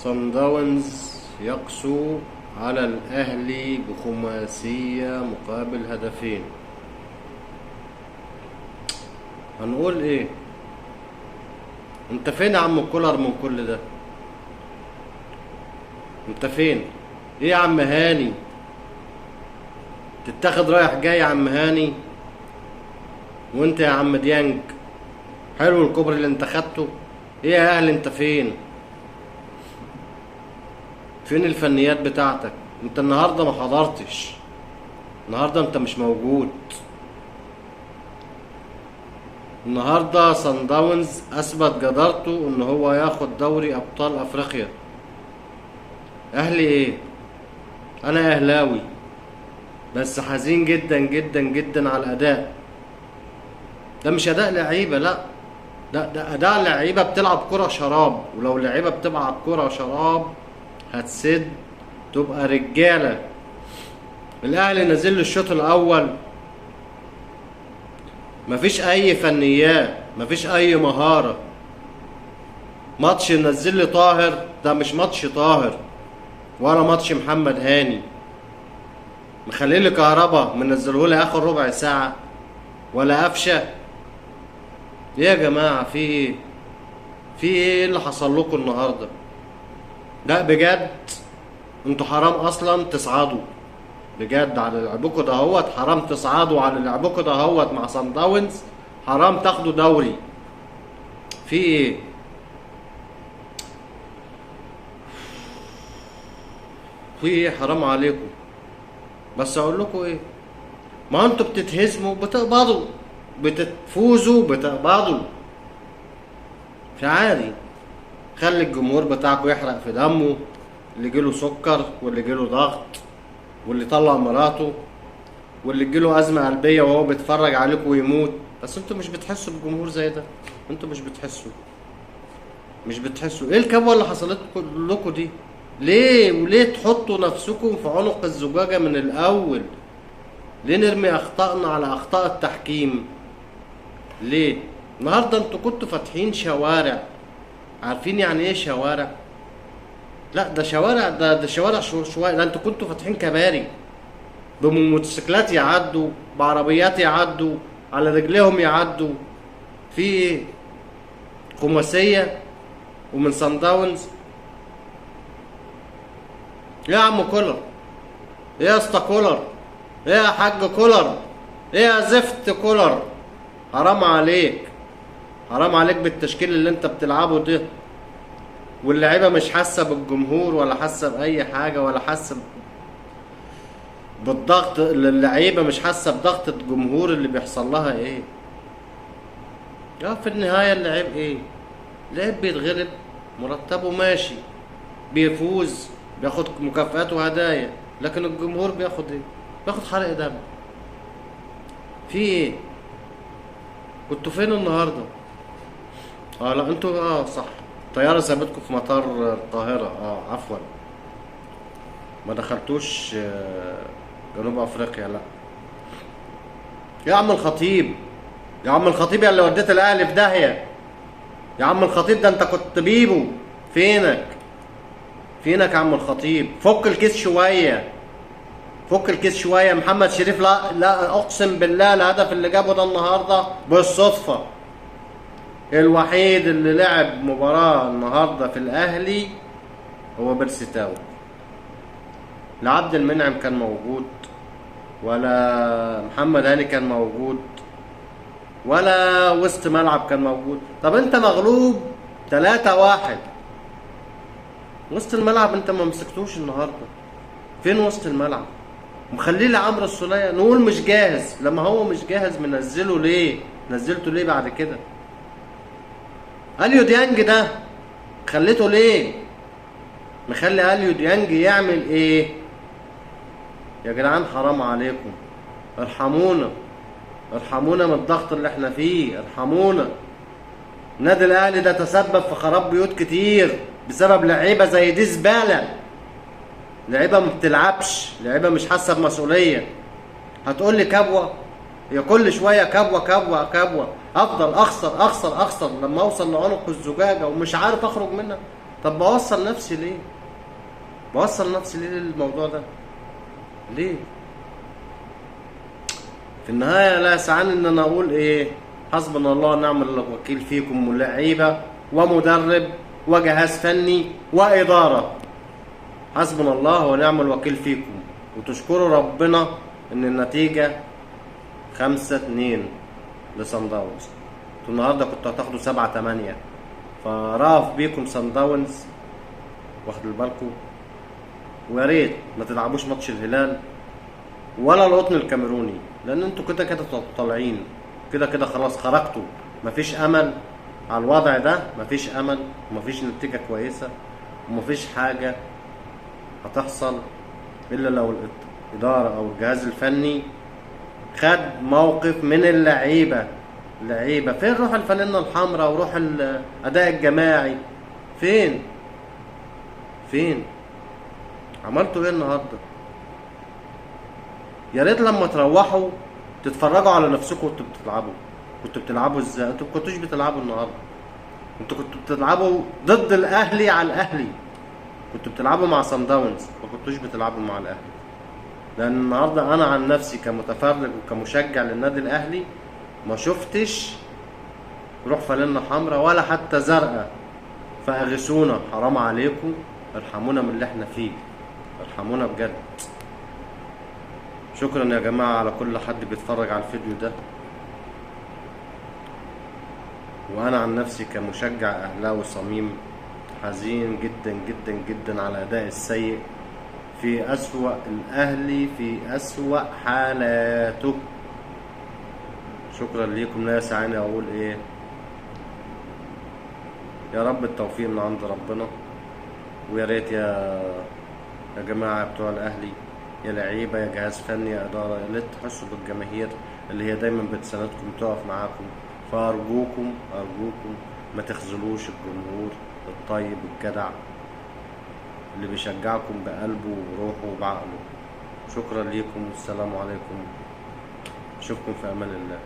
صن داونز يقسو على الأهلي بخماسية مقابل هدفين. هنقول ايه؟ انت فين يا عم كولر من كل ده؟ انت فين؟ ايه يا عم هاني؟ تتاخد رايح جاي يا عم هاني؟ وانت يا عم ديانج حلو الكوبري اللي انت خدته؟ ايه يا اهلي انت فين؟ فين الفنيات بتاعتك؟ انت النهارده ما حضرتش، النهارده انت مش موجود. النهارده صن داونز اثبت جدارته ان هو ياخد دوري ابطال افريقيا. اهلي ايه؟ انا اهلاوي بس حزين جدا جدا جدا على الاداء ده. مش اداء لعيبه، لا ده اداء لعيبه بتلعب كره شراب، ولو لعيبه بتلعب كره شراب هتسد تبقى رجاله. الاهلي نزل له الشوط الاول مفيش اي فنيات، مفيش اي مهاره. ماتش نزل لي طاهر، ده مش ماتش طاهر ولا ماتش محمد هاني. مخلي لي كهربا منزله لي اخر ربع ساعه ولا قفشه. ايه يا جماعه؟ في ايه؟ في ايه اللي حصل لكم النهارده؟ لا بجد انتوا حرام اصلا تصعدوا، بجد على لعبكم دهوت حرام تصعدوا، على لعبكم دهوت مع صن داونز حرام تاخدوا دوري. في ايه؟ في ايه؟ حرام عليكم. بس اقول لكم ايه، ما انتوا بتتهزموا بتقبضوا، بتفوزوا بتقبضوا، في عادي. خلي الجمهور بتاعكم يحرق في دمه، اللي يجيله سكر واللي يجيله ضغط واللي طلع مراته واللي يجيله ازمه قلبيه وهو بيتفرج عليكم ويموت. بس انتوا مش بتحسوا بجمهور زي ده، انتوا مش بتحسوا، مش بتحسوا. ايه الكبوه اللي حصلت لكم دي؟ ليه؟ وليه تحطوا نفسكم في عنق الزجاجه من الاول؟ ليه نرمي اخطائنا على اخطاء التحكيم؟ ليه؟ النهارده انتوا كنتوا فاتحين شوارع. عارفين يعني ايه شوارع؟ لا ده شوارع، ده شوارع شويه. ده انتوا كنتوا فاتحين كباري، بموتوسيكلات يعدوا، بعربيات يعدوا، على رجليهم يعدوا. في ايه؟ خماسيه ومن صن داونز. ايه يا عم كولر؟ ايه يا اسطى كولر؟ ايه يا حاج كولر؟ ايه يا زفت كولر؟ حرام عليك، حرام عليك بالتشكيل اللي انت بتلعبه ده. واللعيبه مش حاسه بالجمهور ولا حاسه باي حاجه ولا حاسه بالضغط. اللعيبه مش حاسه بضغط الجمهور اللي بيحصل لها ايه. يا في النهايه اللعيب ايه؟ لعيب بيتغلب مرتبه ماشي، بيفوز بياخد مكافآت وهدايا، لكن الجمهور بياخد ايه؟ بياخد حرق دم. في ايه؟ كنتوا فين النهارده؟ لا انتوا صح، الطياره سابتكم في مطار القاهره. عفوا، ما دخلتوش جنوب افريقيا. لا يا عم الخطيب، يا عم الخطيب يا اللي وديت الاهلي في داهيه. يا عم الخطيب ده انت كنت بيبو. فينك؟ فينك يا عم الخطيب؟ فك الكيس شويه، فك الكيس شويه. محمد شريف لا لا، اقسم بالله الهدف اللي جابه ده النهارده بالصدفه. الوحيد اللي لعب مباراه النهارده في الاهلي هو بيرسي تاو. لا عبد المنعم كان موجود، ولا محمد هاني كان موجود، ولا وسط ملعب كان موجود. طب انت مغلوب 3-1، وسط الملعب انت ما مسكتوش النهارده. فين وسط الملعب؟ مخليه لعمرو السولية. نقول مش جاهز، لما هو مش جاهز منزله ليه؟ نزلته ليه بعد كده؟ اليو ديانج ده خليته ليه؟ مخلي اليو ديانج يعمل ايه؟ يا جدعان حرام عليكم، ارحمونا، ارحمونا من الضغط اللي احنا فيه، ارحمونا. النادي الاهلي ده تسبب في خراب بيوت كتير بسبب لعيبه زي دي زباله. لعيبه ما بتلعبش، لعيبه مش حاسه بمسؤوليه. هتقول لي كبوه؟ هي كل شويه كبوه كبوه كبوه. افضل اخسر اخسر اخسر لما اوصل لعنق الزجاجه ومش عارف اخرج منها. طب بوصل نفسي ليه؟ بوصل نفسي ليه للموضوع ده؟ ليه؟ في النهاية لا يسعني ان انا اقول ايه؟ حسبنا الله ونعم الوكيل فيكم، ولعيبة ومدرب وجهاز فني وإدارة. حسبنا الله ونعم الوكيل فيكم، وتشكروا ربنا ان النتيجة 5-2 لصن داونز. انتوا النهارده كنتوا هتاخدوا 7-8، فرأف بيكم صن داونز، واخد بالكم. ويا ريت ما تلعبوش ماتش الهلال ولا القطن الكاميروني، لان انتوا كده كده طالعين، كده كده خلاص خرجتوا. مفيش امل على الوضع ده، مفيش امل ومفيش نتيجة كويسة ومفيش حاجة هتحصل الا لو الادارة او الجهاز الفني خد موقف من اللعيبة. اللعيبة فين روح الفانلة الحمراء وروح الاداء الجماعي؟ فين عملتوا ايه النهارده؟ يا ريت لما تروحوا تتفرجوا على نفسكم وانتوا بتلعبوا. كنتوا بتلعبوا ازاي؟ انتوا ما كنتوش بتلعبوا النهارده، انتوا كنتوا بتلعبوا ضد الاهلي على الاهلي. كنتوا بتلعبوا مع صن داونز، ما كنتوش بتلعبوا مع الاهلي. لان النهارده انا عن نفسي كمتفرج وكمشجع للنادي الاهلي ما شفتش روح فانلة حمراء ولا حتى زرقاء. فاغثونا، حرام عليكم، ارحمونا من اللي احنا فيه، ارحمونا بجد. شكرا يا جماعة على كل حد بيتفرج على الفيديو ده. وانا عن نفسي كمشجع اهلاوي صميم حزين جدا جدا جدا على الاداء السيء في اسوأ الاهلي في اسوأ حالاته. شكرا ليكم. لا يسعني اقول ايه، يا رب التوفيق من عند ربنا. ويا ريت يا جماعة بتوع الاهلي، يا لعيبة يا جهاز فني يا ادارة، يا ريت تحسوا بالجماهير اللي هي دايما بتساندكم تقف معاكم. فارجوكم ما تخذلوش الجمهور الطيب الجدع اللي بيشجعكم بقلبه وروحه وبعقله. شكرا ليكم والسلام عليكم، اشوفكم في امان الله.